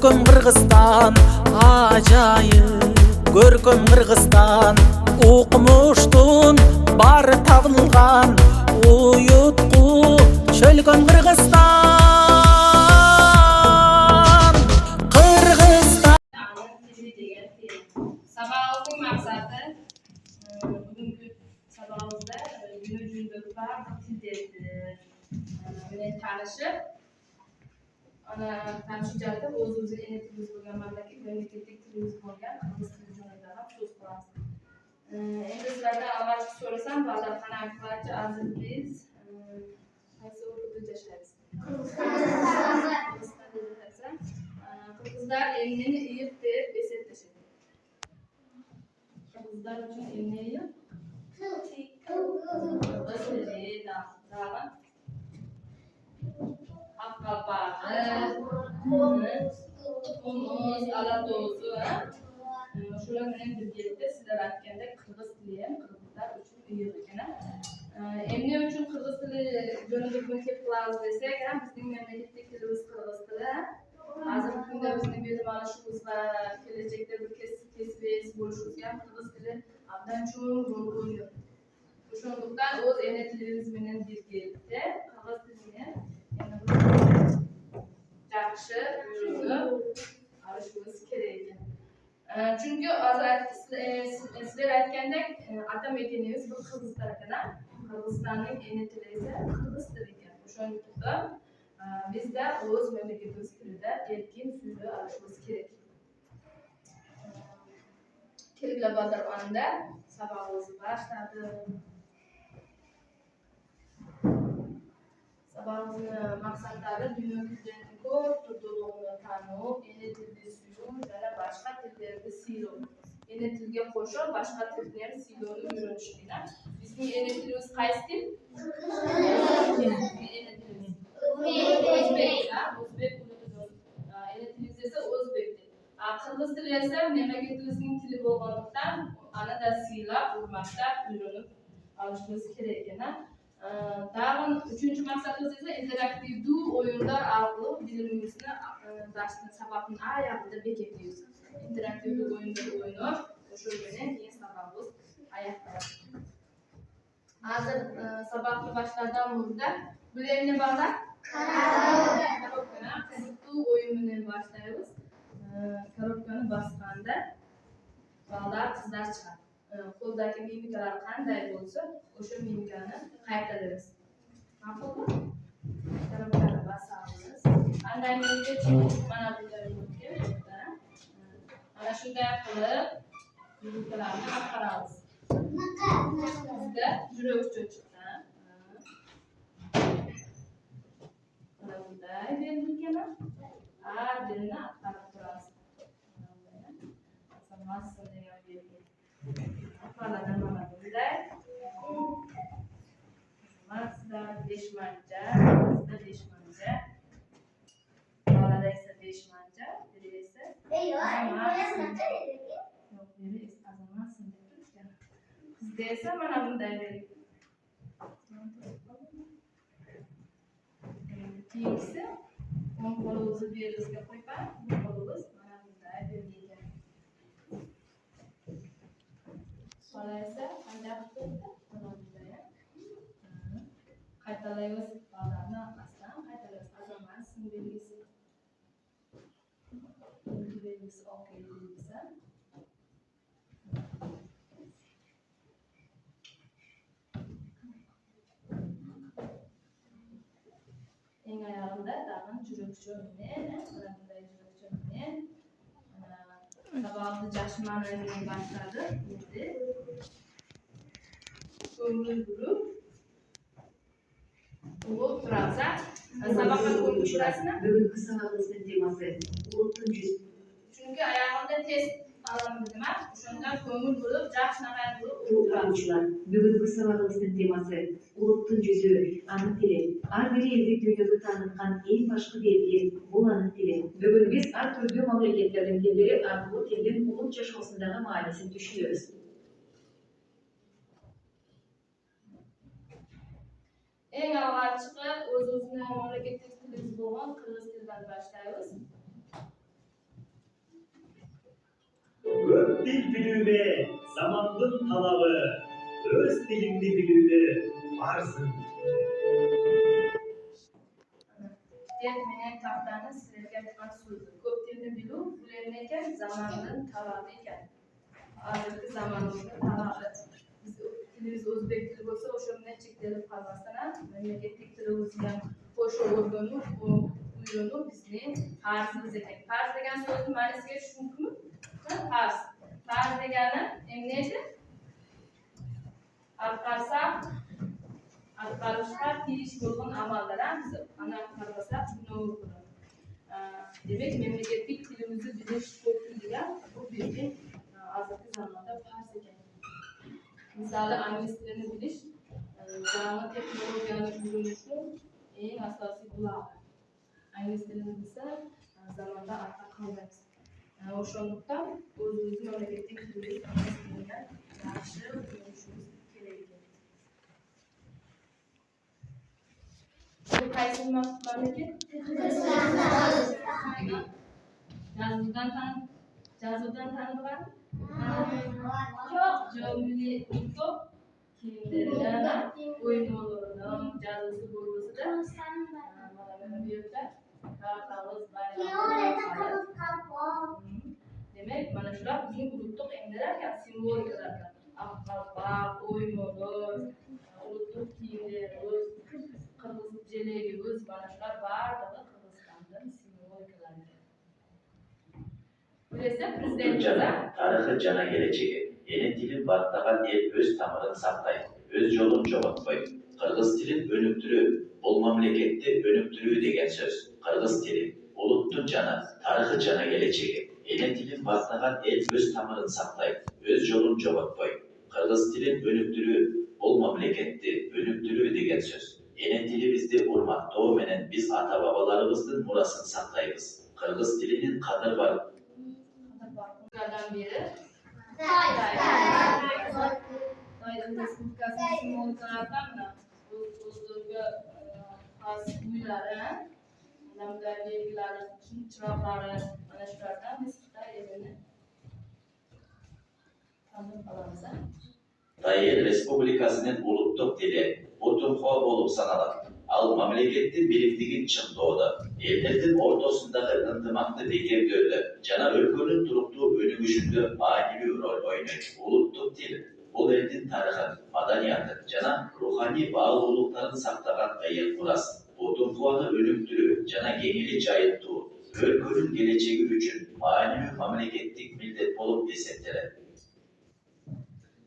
Görküm Kırgızstan acayip, görküm Kırgızstan uqmuştun bari tabılgan uyutqu çölgön Kırgızstan. Kırgızstan Sabahımızın maksatı bugünkü sabahımızda günü cündürüpa bilen tanışıp tanışacakta o'zimizni ene tilimiz bo'lgan mamlakatdagi tilimiz bo'lgan qirg'iz tili joyida ham so'z qilamiz. Endi sizlardan avvalgi so'rasam, ba'zan qanaqalarcha hozir biz qaysi o'lkada yashaymiz? Qirg'izistonda yashasam, qirg'izlar elini iyib deb eslatlashadi. Qirg'izlar uchun elni iyib Humus, alatozu, shular bilan birgalikda sizlar aytgandek qirg'iz tili ham qirg'izlar uchun qiyin ekan. Emne uchun qirg'iz tili jo'natib ko'chib qilamiz desak ham bizning mamlakatdagi tilimiz qirg'iz tili. Hozirgi kunda bizning bilmanishimiz va kelajakda bir kesib bo'lishimizga ham qirg'iz tili abdan cho'ng rol o'ynaydi. O'shandaqdan o'z ena tilimiz bilan birgalikda qirg'iz tilini yaxshi o'rganib olishimiz kerak ekan. Chunki hozir sizlar aytgandek ata medeniyamiz bu qirg'izlar ekan. Qirg'izistonning ena tili esa qirg'iz tili ekan. O'shandaqdan bizda o'z mamlakatimiz tilida erkin so'zlay olishimiz kerak. Kelgusi badaranda sabog'imizni boshladik. Sabahımızın maksatları dünya kültürünün ko'p turliligini tanib, ena tilni suyib, yana boshqa tillarni siylov. Ena tilga qo'shib, boshqa tilni ham siylovni o'rganishlikdan. Bizning ena tilimiz qaysi til? Ena tilimiz o'zbek. Ena tilimiz esa o'zbek tili. Qirg'iz tili esa mamlakatimizning tili bo'lganligidan, ana da siylab, hurmatlab, o'rganib olishimiz kerak ekan. Dağın üçüncü maksatımız ise interaktif oyunlar arqılı dilimimizni darsning sababının ayağında beketiyoruz. Interaktif oyunlar oynayıp, o'sha bilan keyin sababimiz ayaqda. Hozir sababni başlardan burada bilemni bog'lab korobkani o'yin bilan boshlaymiz. Korobkani bosganda bog'lar qizlar chiqadi. Qo'ldagi mimikalar qanday bo'lsa, o'sha mimikani qaytaramiz. Ma'qulmi? Korobkani bosamiz. Qanday mimika chiqdi? Mana bunday mimika. Mana shunday qilib mimikalarni chiqaramiz. Bizda yurak uchun chiqdi. Mana bunday mimikani dilni aqtarib turamiz. Massani ham berdik. Aqtarlardan mana bunday. Mazda deshmanja, bolada esa deshmanja, biri esa bizda esa mana bunday berdik. Keyingisi o'ng qo'limizni belimizga qo'yib, bu qo'limiz mana bunday berdik. Bola esa qanday qilib mana bunday qaytalaymiz. Bolani orqasidan qaytalaymiz. Azamat sim belgisi. Belgisi oq belgisi. Eng oyog'ida tag'in jurak cho'mini, mana bunday jurak cho'mini. Sabahni jashmanlarni boshladi. Endi ko'ngil guruh Uğur Fransa. Sabahdan ko'ngil kurasini. Bugünkü sabahımızın teması Ulutun Cüzü. Çünkü ayağımda test alalım dedim. Şundan ko'ngil guruh, yaxshi naqad guruh Ulutrançılar. Bugünkü sabahımızın teması Ulutun Cüzü. Anı tili. Ar bir elde dünyada tanıtkan en başka belge bu anı tili. Bugün biz ar türlü mamleketlerin dilleri arqılı tilin uluk yaşmasındağı manasını düşünüyoruz. Eng avvalgi o'z-o'zini mamlakatdagi tilimiz bo'lgan qirg'iz tilidan boshlaymiz. Köp dil bilüme zamandın talabı, öz dilini bilüme varsın. Dep menen tahtany sizlerge aytkan sözü. Köp tilni bilүү bulen eken zamandын talaby eken. Hazırkı zamanımızda talabı. Biz tilimiz özbek tili bolsa oşo menен çektelip kalmasına memleketlik tilimizden hoş öğrenip uyunup bizning farzımız eken. Farz degan so'zni ma'nosiga tushundingmi? Farz. Farz degani emniyeti? Atqarishga tegish bo'lgan amallar biz ana qarasak buni demek memleketlik tilimizni bilish ko'p degan bu bizning hozirgi zamonda farz ekan. Misali ingliz tilini bilish yangi texnologiyani o'rganishning eng asosiy bulog'i. Ingliz tilini bilsa zamonda ortda qolmaymiz. O'shandaqdan o'zimizni memleketlik tilimiz bilan yaxshi o'rganishimiz kerak ekan. Qaysi mamlaket? Yazıdan tanıdılar. Cömli Utop kiyimlerinden, oyunlarından, yazısı bulması da bana büyükler. Kartalız bayramı. Demek bana şular bizim uluttuk emlerken simbolikalardan. Akkalbak, oyunlar, uluttuk kiyimlerimiz, Kırgız jeleğimiz, bana şular bardağı Kırgızstan'dan simbolikalardan. Cana, tarixi cana geleceği. Yeni tilin battagan el öz tamırın saklayıp, öz yolun çoğaltmayıp. Kırgız tilin önüktürü, bol memlekette önüktürü degen söz. Kırgız tili, uluttun cana, tarixi cana geleceği. Yeni tilin battagan el öz tamırın saklayıp, öz yolun çoğaltmayıp. Kırgız tilin önüktürü, bol memlekette önüktürü degen söz. Yeni tili bizde urmak doğu menen biz ata babalarımızın murasını saklayız. Kırgız tilinin kadır var. Bunlardan biri Tayland Respublikası'nın simvolikalardan da Uludurga has uyları, namda belgileri, çırakları, ana şulardan biz Xitay elini tanıp alamız. Tayland Respublikası'nın uluttuk dili, Oturho olup sanalır. Al memleketin biriktiğin çın doğdu. Ellerinin ortasındaki ıntımaklı bekevdördü. Cana ülkünün duruktuğu önügüşünde manevi rol oynuyor. Uluttuk dil, ol eldin tarihı, madaniyatı, cana ruhani bağlılıklarını saklayan ayın burası. Oturho'nu önüktürü, cana geneli cayıttığı, ülkünün geleceği üçün manevi memleketlik millet olup desetleri.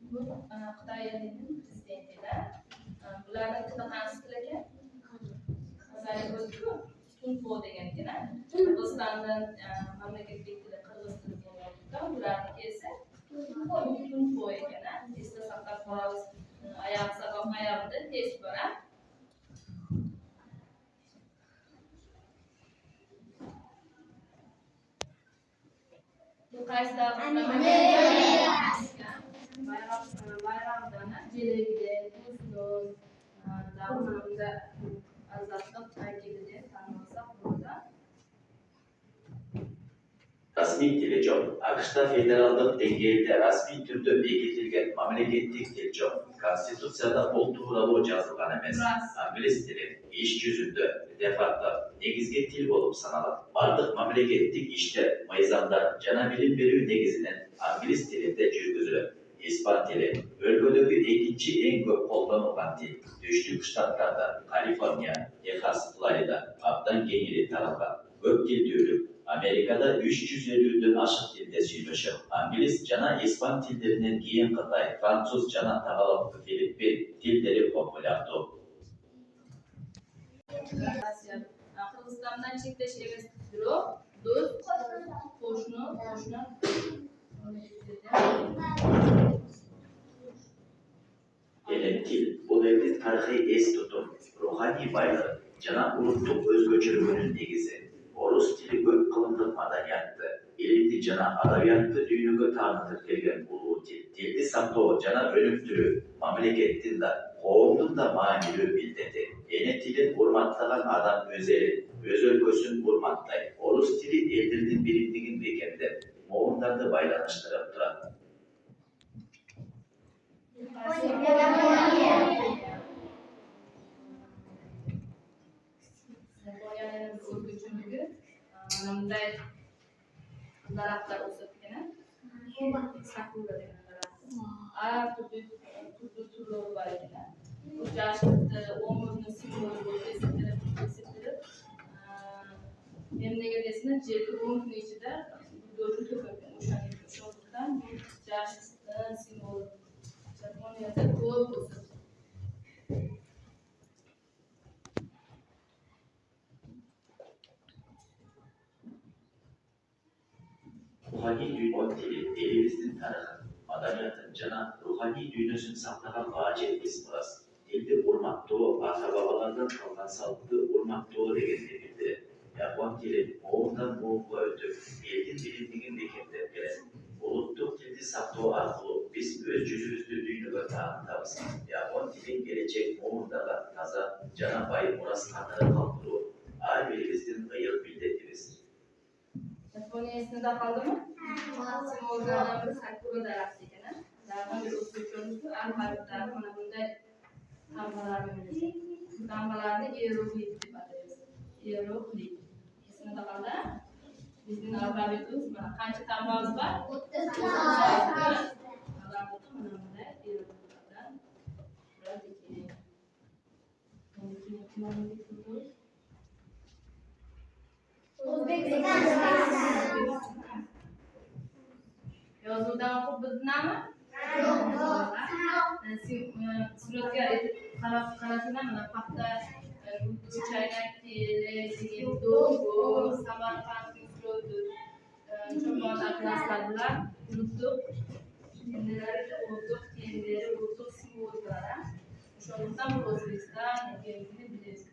Bu Xitay elinin prezidentiler. Bularning tili qaysi til ekan? Masalan, o'zi-ku Tunpo degan ekan. Qirg'izistondan mamlakatlik tili qirg'iz tili bo'lgandan bularniki esa Tunpo ekan. Esda saqlab qolamiz. Oyoq sabab oyog'ida test bor. Bu qaysi bayramdan jeleğide, uzun, zamanında azatlık takibini tanımlasak burada. Rasmi dili çok. AQSh'ta federaldık dengeyde rasmi türde bekitilgen memleketlik dil çok. Konstitutsiyada bol tuğralı yazılgan emes. İngiliz dili iş yüzünde defatta negizge til bolup sanalır. Bardık memleketlik işte mayzanda cana bilim berүү negizinen İngiliz tilinde жүрgüzülür. İspan tili, bölgedeki ikinci en köp kollanılan dil. Düştük ştatlarda, Kaliforniya, Texas, Florida, abdan geneli tarafı. Köp dil düğülük. Amerika'da 350'den aşık dilde söyleşir. İngiliz cana İspan tillerinden giyen Kıtay, Fransız cana Tagalog, Filipin dilleri popülerdi. Kırgızistan'dan çekleş emes duru, dost, qo'shni. Yeni til, bu devlet tarihi es tutum, ruhani baylığı, cana uluttuk özgöçülüğünün negizi. Orus tili gök kılındık madaniyattı. İlimdi cana adabiyattı düğünüge tanıtır kelgen ulu til. Dildi sakto cana önüktürü, mamlekettin da, kovumdun da manilü bildeti. Yeni tilin hurmatlagan adam özeli, öz өлkөsүн hurmatlay. Orus tili eldirdin bilindigin bekemde. moğunlardı baylanıştırıp duran. Japonya'nın o'zbekchiligi mana bunday daraxtlar o'sib ketgan. Sakura degan daraxt. Har turli turli bor ekan. Bu jashtni umrni simboli bo'lib eslatib, nega desini 7-10 kun ichida do'rni to'kilgan. O'shandan bu jashtni simboli Japoniyada ko'p o'sib. Ruhani dünya dili, elimizin tarixi, madaniyatın cana, ruhani dünyasını saklayan acilimiz burası. Dilde urmakta, ata-babalardan kalkan salgı urmakta degenini bildirir. Yapon dili, oğuldan boğukla ötüp, elin bilindiğin beketler gelir. Ulutluk dildi saklı arkalı, biz öz yüzümüzde dünyada tanıtırız. Yapon dilin gelecek oğuldalar, taza, cana bayı burası kanları kaldırır. Ailemizin ayıl bildiririz. Japonya esinde kaldı mı? Orada sakura daraxti ekan. Daraxtni bir o'stirishimiz albatta mana bunday tambalarni bilasiz. Tambalarni hieroglif deb ataymiz. Hieroglif. Esingizda qoldi? Bizning alfabetimiz mana qancha tambamiz bor? 30 ta. Mana bunday hierogliflardan Yozuvdan o'qib biznami? Suratga qarasizlar mana paxta, chaynak, degan do'q, Samarqandning surati, cho'ponlar klasslar bilan unutdik. Kendileri o'rtoq, kendileri o'rtoq simvollar. O'shandan bu O'zbekiston ekanligini bilasiz.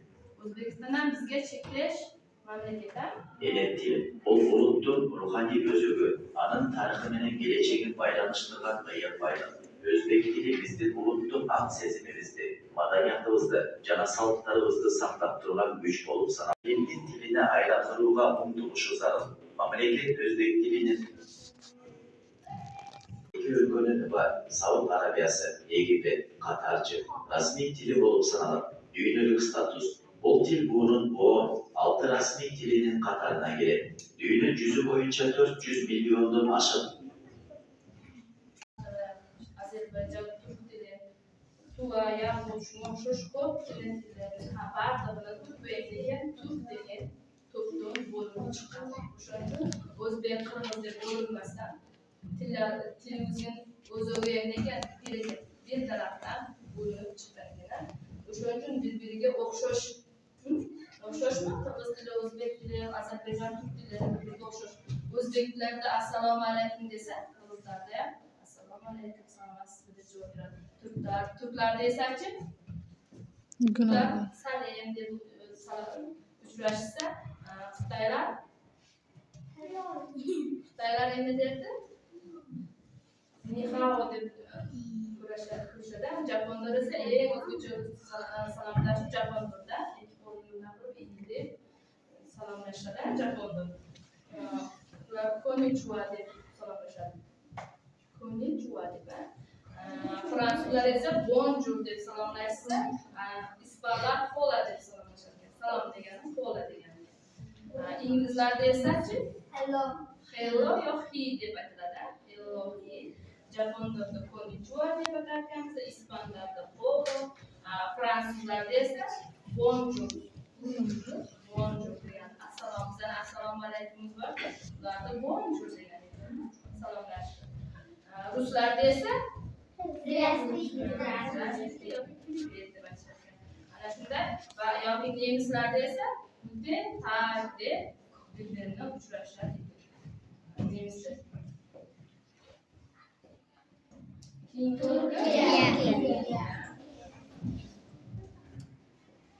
O'zbekistondan bizga cheklash mamlakat. Elettil, ol uluttun ruhani özügü, anın tarihinin geleceğin baylanıştırılan ayır baylan. Özbek dili bizde uluttun an sezimimizde, madaniyatımızda, canasallıklarımızda saklap durulan güç olup sana. Elin diline aylatırığa umduruşu zarın. Memleket Özbek dilinin iki ülkenin var, Saudi Arabiyası, Egipt, Katarcı, rasmi dili olup sanalan, düğünlük status, bu dil bunun o altı rasmi dilinin katarına girer. Düğünün yüzü boyunca 400 milyondan aşık. Azerbaycan Türk dili, Tuvaya, Moşmo, Şoşko, Tilentileri, Habar, Tabla, Türk ve Ege'ye, Türk dili, Türk'ün bölümü çıkar. Şöyle Özbek, Kırmızı bölünmezden, tilimizin özü evdeki bir taraftan bölünüp çıkar. Şöyle birbiriyle okşoş. Okşoş mu? Kırgız dili, Özbek dili, Azerbaycan Türk dili birbirine okşoş. Özbeklerde Assalamu Aleyküm dese, Kırgızlarda ya Assalamu Aleyküm sanmaz bir cevap verir. Türklerde ise ki Türkler Salem diye uçraşırsa Xitaylar ne derdi? Ni hao deb kurashadi. Japonlar esa eng o'zgacha salomlashuv Japonda. Ikki qo'lni qilib egilib salomlashadi Japonda. Ular konnichiwa deb salomlashadi. Konnichiwa deb. Fransuzlar esa bonjour deb salomlashsa, ispanlar hola deb salomlashadi. Salom degani hola degani. İngilizlarda esa-chi hello yo he deb aytiladi. Hello he. Japonda konnichiwa deb atarkanmiz, ispanlarda hola, fransuzlarda esa bonjour. Bonjour degan. Assalomu alaykum bor. Ularda bonjour degan. Salomlash. Ruslarda esa ana shunday va yoki nemislarda esa butun tarixda birbirine uchrashadi. Nemislar.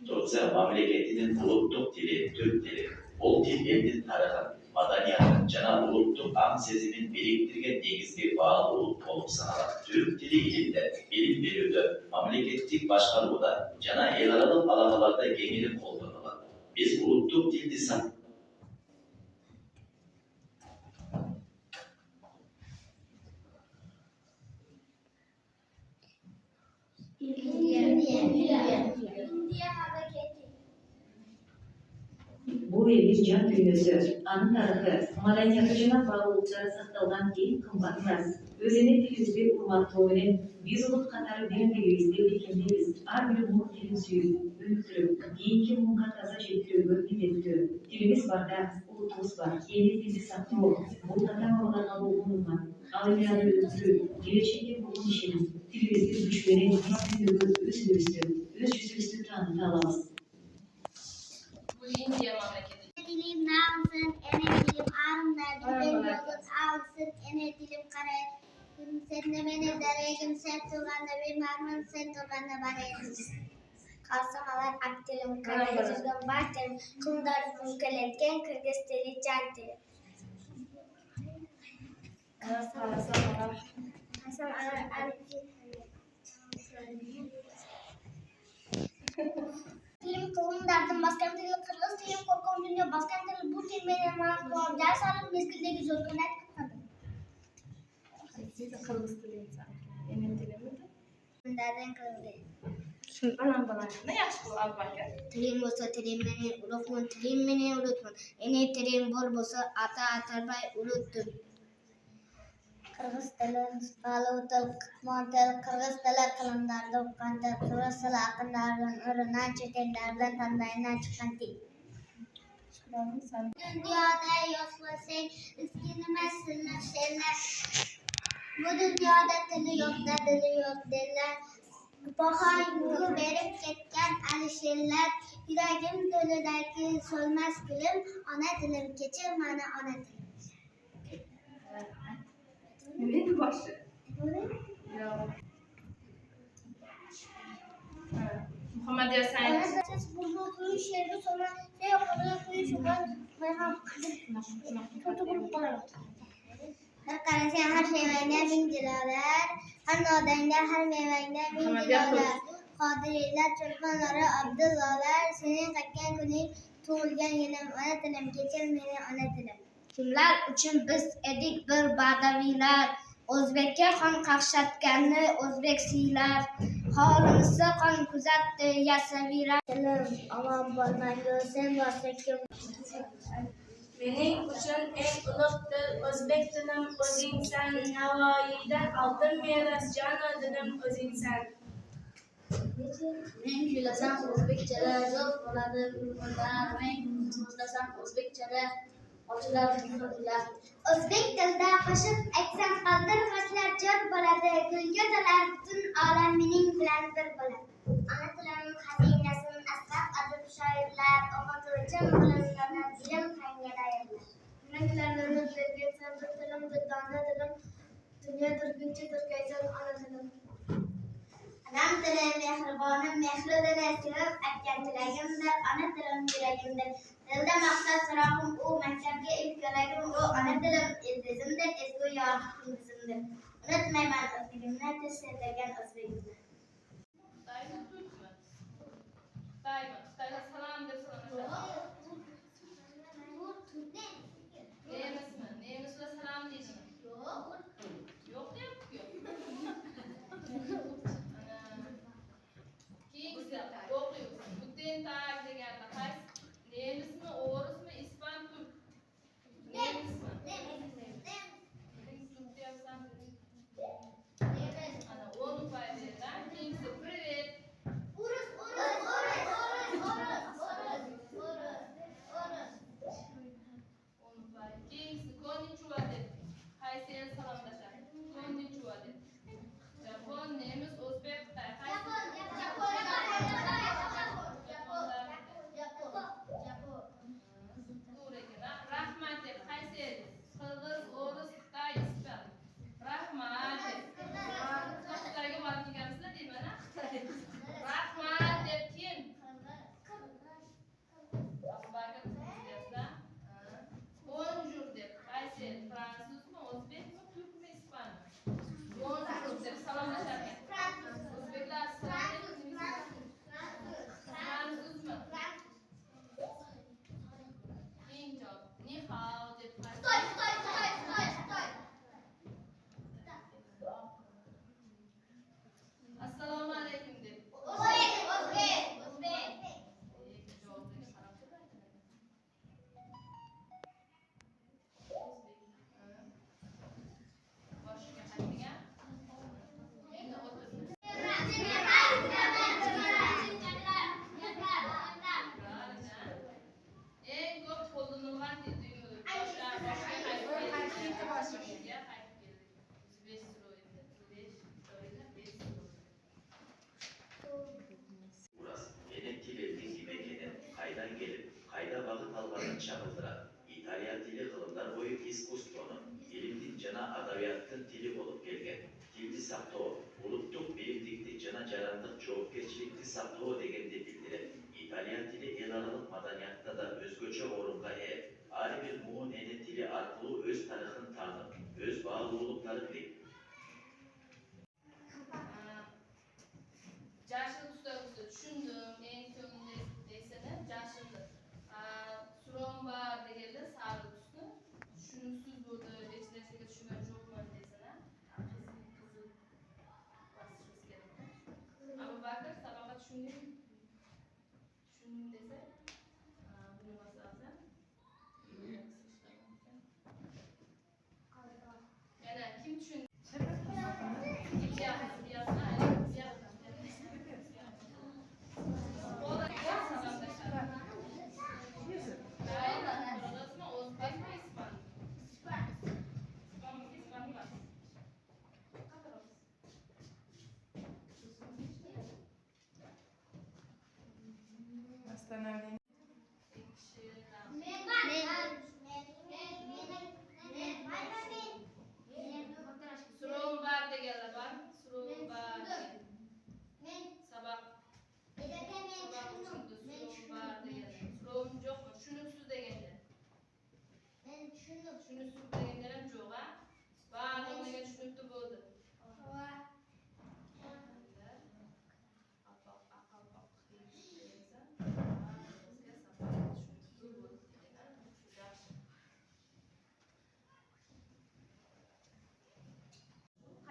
Türkçe memleketinin ulutluk dili, Türk dili. Ol dil elin tarixi, madaniyatın, cana ulutluk an sezimin biriktirgen negizli bağlı ulup olup sanalar. Türk dili ilimde, bilim verüde, memleketlik başkalığı cana el aralık alakalarda geneli kullanılır. Biz ulutluk dildi Бул элдин жан дүйнөсү, анын тарыхы, маданияты жана баалуулуктары сакталган эң кымбат мурас. Өз эне тилибизди урматтоо менен биз улут катары биримдигибизди бекемдейбиз. Ар бир улут тилин сүйүп, өнүктүрүп, кийинки муңга таза жеткирүүгө милдеттүү. Тилибиз барда улутубуз бар. Эне тилди сактоо бул ата-бабаларга болгон урмат. Ал эми аны өнүктүрүү, келечекке болгон ишеним. Тилибизди күч менен биз дүйнөгө өз үнүбүздү, өз жүзүбүздү тааныта алабыз. Bu Indiya mamlaketi. Dilim nağılsın, ene dilim ağrımda, dilden yolun ağılsın, ene dilim karayın. Sen de beni deregim, sen tuğanda bir marmın, sen tuğanda barayın. Kalsam alar ak dilim, karayın, yüzüm baş dilim, kumdar kumkeletken, kırgız dili, can dilim. Kalsam alar ak dilim kılım derdim, başkan dili kırgız dilim, korkum dünya, başkan dili bu dil benim ağzım, ders alım mezgildeki zor kınet kutmadım. Siz de Kırgız dili insan. Ene dili mi? Derden kıldı. Şimdi anam bana ne yaxshi bu albatta. Tilim bolsa tilim meni ulutmun, tilim meni ulutmun. Ene tilim bol bolsa ata atarbay uluttum. Kırgız tili, Balu til, Kıtman til, Kırgız tili kılımdarda okukan til, Kırgız tili akınlardan, ırından çekenlerden, tandayından çıkan til. Dünyada yoksa sen, iskinime sınır. Bu dünyada tili yok da dili yok derler. Bahayını verip ketken alışırlar. Yüreğim dölüdeki solmaz gülüm. Ana dilim geçir bana ana dilim. Neyin başı? Yok. Muhammed Yasin. Siz bunu kuyu şehri sonra ne yapalım kuyu şuban merhaba kızım. Kötü grup var. Her karesi her şeyinde bin dilalar. Her nodende her meyvende bin dilalar. Kadiriler, çocukları, Abdullahlar. Senin kakken günü tuğulgen yenem ana dilim. Geçir beni ana dilim. Kimler için biz edik bir badavilar. O'zbekka qon qaqshatganni o'zbek siylar. Holimizni qon kuzatdi yasaviylar. Tilim omon bo'lmaydi, sen borsang kim? Mening uchun eng ulug' til o'zbek tilim o'zingsan. Navoiydan oldim meros jonu dilim o'zingsan. Men kuylasam o'zbekchada zo'r bo'ladi kulgular. Men so'zlasam o'zbekchada ochilar kulgular. O'zbek tilida qo'shiq aytsam qaldirg'ochlar jor bo'ladi. Kulgu tilar butun olam mening bilan bir bo'ladi. Ona tilim xazinasini asrab adib shoirlar o'qituvchim bilimlarni dilim qanga dayirlar. Nimalarni bilgan tilim dildona dilim dunyo turguncha turkaysan ona tilim. Anam tilim mehribonim mehri dili sevib aytgan tilagimdir. Ona tilim yuragimdir. Dilda maqsad so'rog'im u maktabga ilk yo'lagim u. Ona tilim ildizimdir, ezgu yorug' ildizimdir. Unutmayman o'zligimni, til sevdirgan o'zbegimni. Xitoyni Turkmi? Xitoymi? Xitoyda salom deb so'rashadi. Nemismi? Nemislar salom deydimi? Yo'q deyapti-ku. Keyingisi o'qiymiz. Buten tag deganda qaysi? Nemismi, o'rismi, ispan, turk? Nemismi? Ana 10 paydan keyingisi привет. Urus. Başımıza qaytib keldik. 5 so'roq edi. 5 so'roqda 5 so'roq. Uras, enet tili dengimekeni, qaydan gelip, qayda bağıt almanın çapıldıran, İtalyan dili kılımlar boyu iskustonun, ilimdin jana adabiyattın dili olup gelgen. Tildi saptoo, uluttuk bilimdikti jana jarandıq жоопкерчиликти saptoo degende bildiren. İtalyan dili el aralık madaniyatta da özgöçe orunga Her bir muğun enet dili arqılı öz tarixin tanып, öz bağlılıkları bilip. Jashil tutabizda tushundim, eng so'nggi desini jashildi. Suron bor deganda sari tusni, tushunimsiz bo'ldi, hech narsaga tushungan yo'qman desini. Qizil bosishimiz kerak. Abu Bakr sabaqa tushundim desa, buni bosasan. Yana kim tushundi? Suron bor deganlar bor. Suron bor. Sabaq. Sabaq tushundim. Suron bor deganlar. Suron yo'qmi? Tushunimsiz deganlar. Tushunimsiz deganlar ham yo'q, ha? Ba'zilarga tushunibdi bo'ldi.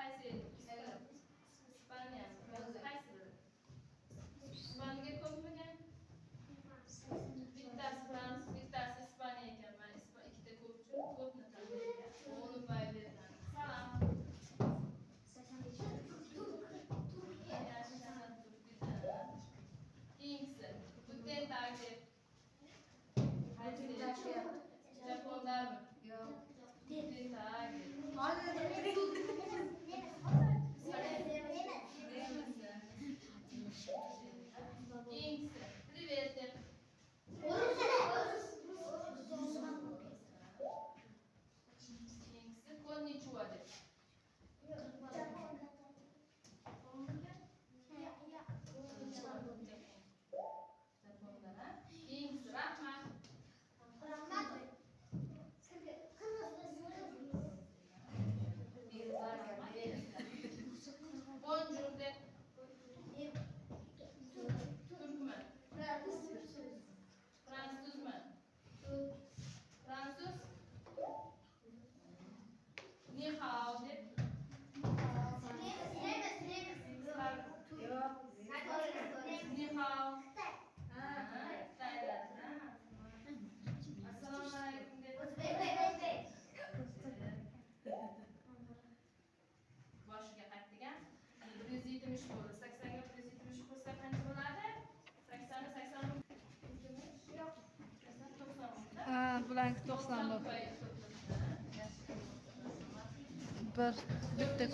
Qaysi İspanya, qaysi? İspaniyaga ko'pmikan? Bittasi Fransuz, bittasi İspaniya ekan. Men ikkita ko'pni taniyman. O'ni bayletdan. Salom. Keyingisi, Buten takip. Japondami? Yo'q. Buten takip. Keyingisi, Привет deb. Keyingisi, Konnichiwa deb. Japonda, ha? Keyingisi, rahmat. Bonjour deb. Turkmi? Fransuzmi? Fransuz? Ni hao deb. Ni hao. Xitoylar, ha? Assalomu alaykum deb. Boshiga qaytdik, ha? 170 bo'ldi. 80 ga 170 qo'shsa qancha bo'ladi? 80 ni 80 yo'q. 90 Bularni 90 bo'ldi. Bir bitta